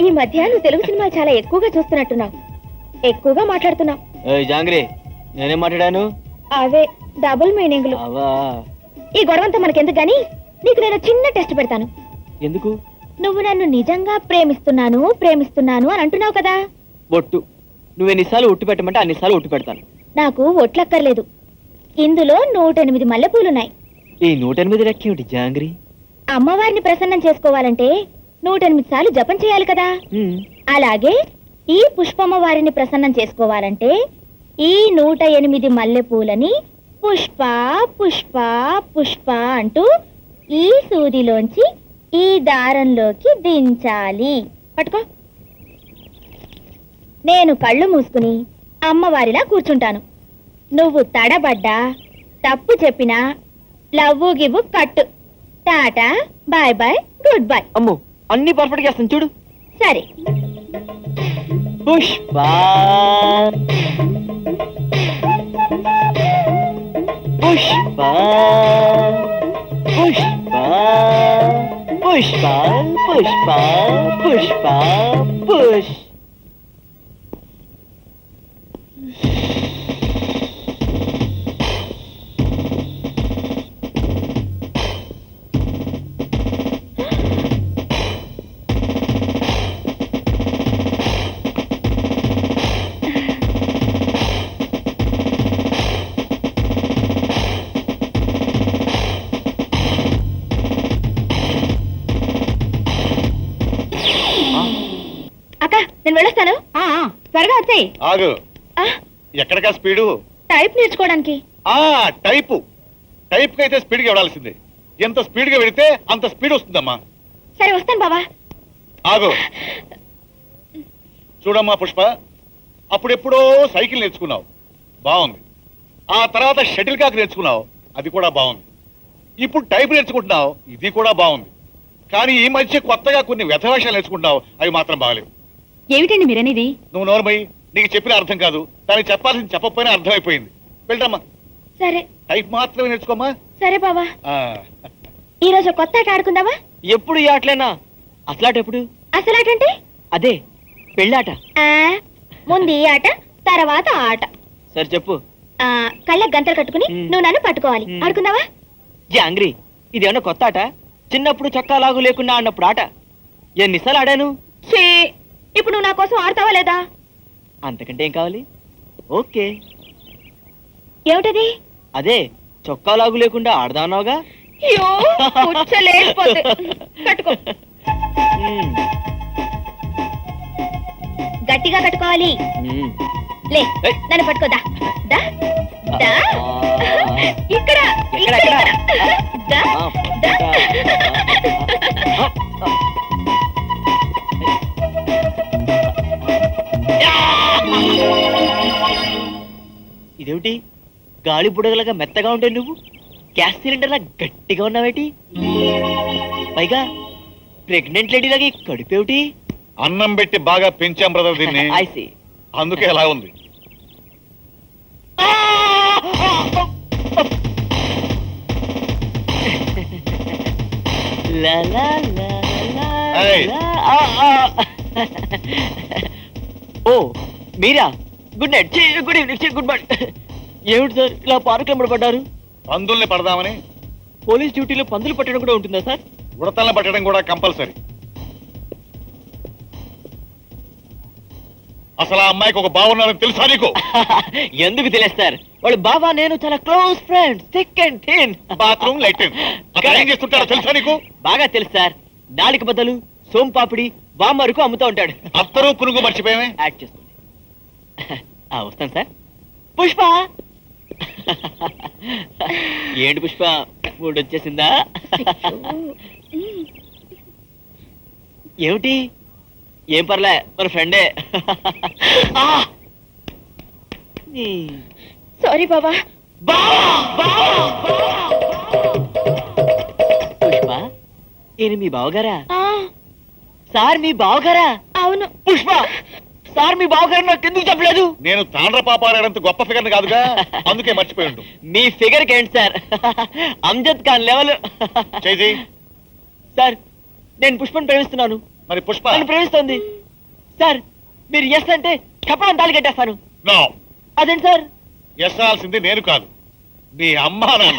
ఈ మధ్య నువ్వు తెలుగు సినిమాలు చాలా ఎక్కువగా చూస్తున్నట్టున్నావు, ఎక్కువగా మాట్లాడుతున్నావు. జాంగ్రీ, నేనేం మాట్లాడాను? అవే డబుల్ మీనింగ్లు. ఈ గొడవంతా మనకెందుకు గాని, నీకు నేను చిన్న టెస్ట్ పెడతాను. ఎందుకు? నువ్వు నన్ను నిజంగా ప్రేమిస్తున్నాను ప్రేమిస్తున్నాను అని అంటున్నావు కదా. ఒట్టు. నువ్వెన్నిసార్లు ఒట్టు పెట్టమంటే అన్నిసార్లు ఒట్టు పెడతాను. నాకు ఒట్లక్కర్లేదు. ఇందులో 108 మల్లెపూలున్నాయి. ఈ 108 రెక్కేమిటి జాంగ్రీ? అమ్మవారిని ప్రసన్నం చేసుకోవాలంటే 108 సార్లు జపం చేయాలి కదా. అలాగే ఈ పుష్పమ్మ వారిని ప్రసన్నం చేసుకోవాలంటే ఈ 108 మల్లెపూలని పుష్ప పుష్ప పుష్ప అంటూ ఈ సూదిలోంచి ఈ దారంలోకి దించాలి. పట్టుకో. నేను కళ్ళు మూసుకుని అమ్మవారిలా కూర్చుంటాను. నువ్వు తడబడ్డా, తప్పు చెప్పినా లవ్వు గివ్వు కట్టు. Tata, bye bye, good bye. అమ్మో, అన్ని పర్ఫెక్ట్ చేస్తాను చూడు. సరే. పుష్ప పుష్ప పుష్ప పుష్ప పుష్ప పుష్ప పుష్. అక్క, నేను వెళ్ళొస్తాను. త్వరగా వచ్చాయి. ఆగు. ఎక్కడికా స్పీడు? టైప్ నేర్చుకోవడానికి. టైపు టైప్ అయితే స్పీడ్ గా వెళ్ళాల్సిందే. ఎంత స్పీడ్ గా వెళితే అంత స్పీడ్ వస్తుందమ్మా. సరే, వస్తాను బాబా. ఆగు. చూడమ్మా పుష్ప, అప్పుడెప్పుడో సైకిల్ నేర్చుకున్నావు, బాగుంది. ఆ తర్వాత షటిల్ కాక్ నేర్చుకున్నావు, అది కూడా బాగుంది. ఇప్పుడు టైప్ నేర్చుకుంటున్నావు, ఇది కూడా బాగుంది. కానీ ఈ మధ్య కొత్తగా కొన్ని వ్యధవేషాలు నేర్చుకుంటున్నావు, అవి మాత్రం బాగలేవు. ఏమిటండి మీరనేది? నువ్వు నోర్మై, నీకు చెప్పిన అర్థం కాదు, దానికి చెప్పాల్సింది చెప్పకపోయినా అర్థమైపోయింది. వెళ్ళమ్మా. సరే. టైప్ మాత్రమే నేర్చుకోమ్మా. సరే బాబా. ఈ రోజు కొత్త ఆట ఆడుకుందామా? ఎప్పుడు ఈ ఆటలేనా? అసలాట ఎప్పుడు? అసలాట అంటే అదే పెళ్ళాట. ముందు ఈ ఆట, తర్వాత ఆట. సరే చెప్పు. కళ్ళ గంతలు కట్టుకుని నువ్వు నన్ను పట్టుకోవాలి. ఆడుకుందావా? జాంగ్రీ, ఇదేమన్నా కొత్త ఆట? చిన్నప్పుడు చక్కా లాగు లేకుండా ఆడినప్పుడు ఆట. ఎన్నిసార్లు ఆడాను. ఇప్పుడు నువ్వు నా కోసం ఆడతావా లేదా? అంతకంటే ఏం కావాలి? ఓకే. ఏమిటది? అదే చొక్కా లాగు లేకుండా ఆడదాన్నావుగా. కట్టుకో. గట్టిగా కట్టుకోవాలి. లే, నన్ను పట్టుకోదా. ఇక్కడ ఇదేమిటి? గాలి బుడగలగా మెత్తగా ఉంటే నువ్వు గ్యాస్ సిలిండర్లా గట్టిగా ఉన్నావేటి? పైగా ప్రెగ్నెంట్ లేడీలాగా కడుపేమిటి? అన్నం పెట్టి బాగా పెంచాం బ్రదర్ దీన్ని. అందుకే ఎలా ఉంది. ఓ మీరా? Good night. Good evening. Good morning. ఏమిటి సార్ ఇలా పార్కులో పడ్డారు? పందుల్ని పడదామని. పోలీస్ డ్యూటీలో పందులు పట్టడం కూడా ఉంటుందా సార్? ఉడతల్ని పట్టడం కూడా కంపల్సరీ. అసలు ఆ అమ్మాయికి ఒక బావున్నారని తెలుసా నీకు? ఎందుకు తెలియదు సార్? వాళ్ళు బాబా నేను చాలా close friends. Thick and thin. Bathroom lighting ఏం చేస్తుంటారో తెలుసా నీకు? బాగా తెలుసు సార్. నాలుగు బద్దలు, సోంపాపిడి, బామ్మరుకు అమ్ముతూ ఉంటాడు. అత్తరు పురుగు మర్చిపోయామే. యాక్ట్ చేస్తుంది. వస్తాను సార్. పుష్ప. ఏంటి పుష్ప, మూడు వచ్చేసిందా? ఏమిటి? ఏం పర్లే, మన ఫ్రెండే. సారీ బాబా. పుష్ప, ఈయన మీ బావగారా? సార్ మీ బావగారా? అవును. పుష్ప, సార్ మీ బావగారు నాకు ఎందుకు చెప్పలేదు నేను తాండ్ర పాపారాడంత గొప్ప ఫిగర్ కాదుగా, అందుకే మర్చిపోయి ఉండు. మీ ఫిగర్ ఏంటి సార్ అమ్జద్ ఖాన్ లెవెల్ చేయి. సార్ నేను పుష్పను ప్రేమిస్తున్నాను. మరి పుష్ప నన్ను ప్రేమిస్తోంది. సార్ మీరు ఎస్ అంటే కప్పడం తాళి కట్టేస్తాను. నో, అదేంటి సార్? ఎస్సాల్సింది నేను కాదు, మీ అమ్మా నాన్న.